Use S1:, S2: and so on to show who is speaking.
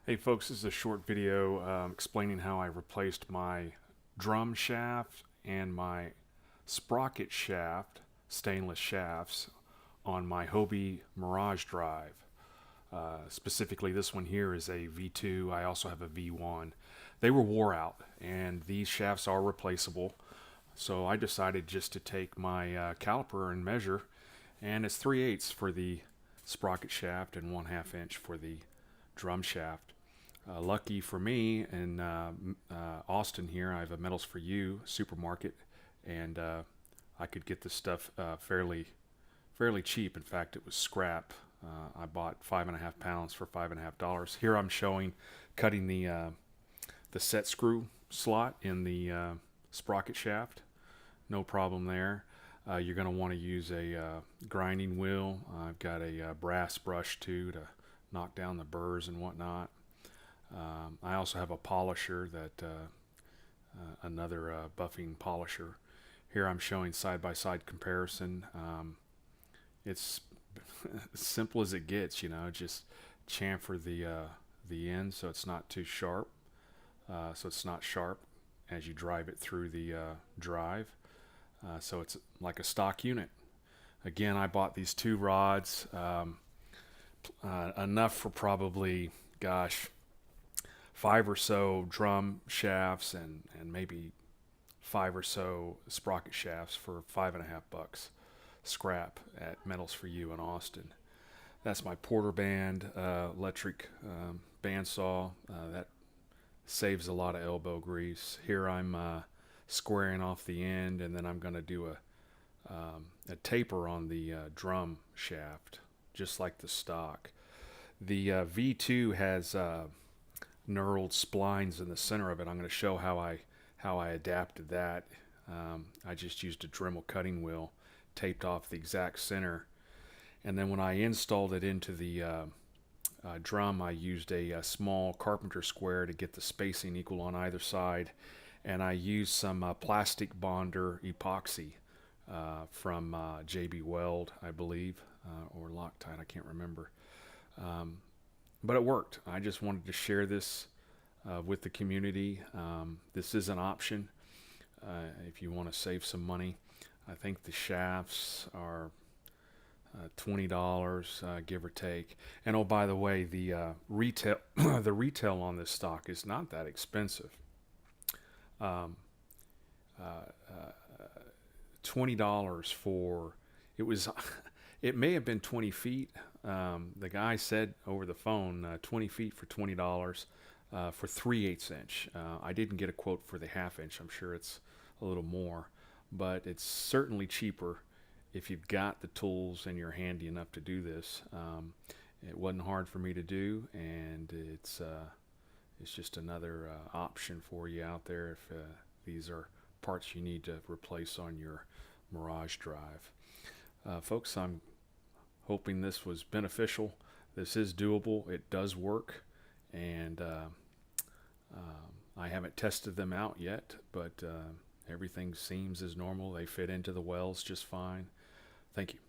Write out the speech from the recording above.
S1: Hey folks, this is a short video explaining how I replaced my drum shaft and my sprocket shaft, stainless shafts, on my Hobie Mirage drive. Specifically, this one here is a V2. I also have a V1. They were wore out, and these shafts are replaceable. So I decided just to take my caliper and measure, and it's 3/8 for the sprocket shaft and 1/2 inch for the drum shaft. Lucky for me in Austin here, I have a Metals for You supermarket, and I could get this stuff fairly cheap. In fact, it was scrap. I bought 5.5 pounds for $5.50. Here I'm showing cutting the set screw slot in the sprocket shaft. No problem there. You're going to want to use a grinding wheel. I've got a brass brush too to knock down the burrs and whatnot. I also have a polisher another buffing polisher. Here I'm showing side-by-side comparison. It's as simple as it gets, just chamfer the end so it's not too sharp, so it's not sharp as you drive it through the drive. So it's like a stock unit. Again, I bought these two rods, enough for probably, gosh, 5 or so drum shafts and maybe 5 or so sprocket shafts for $5.50 scrap at Metals for You in Austin. That's my Porter band electric bandsaw. That saves a lot of elbow grease. Here I'm squaring off the end, and then I'm going to do a taper on the drum shaft, just like the stock. The V2 has knurled splines in the center of it. I'm going to show how I adapted that. I just used a Dremel cutting wheel, taped off the exact center, and then when I installed it into the drum, I used a small carpenter square to get the spacing equal on either side, and I used some plastic bonder epoxy from JB Weld, I believe, or Loctite, I can't remember. But it worked. I just wanted to share this with the community. This is an option if you want to save some money. I think the shafts are $20, give or take. And oh, by the way, the retail the retail on this stock is not that expensive. Um, $20 for it was. It may have been 20 feet. The guy said over the phone 20 feet for $20 for 3/8 inch. I didn't get a quote for the 1/2 inch. I'm sure it's a little more, but it's certainly cheaper if you've got the tools and you're handy enough to do this. It wasn't hard for me to do, and it's just another option for you out there if these are parts you need to replace on your Mirage drive. Folks, I'm hoping this was beneficial. This is doable. It does work, and I haven't tested them out yet, but everything seems as normal. They fit into the wells just fine. Thank you.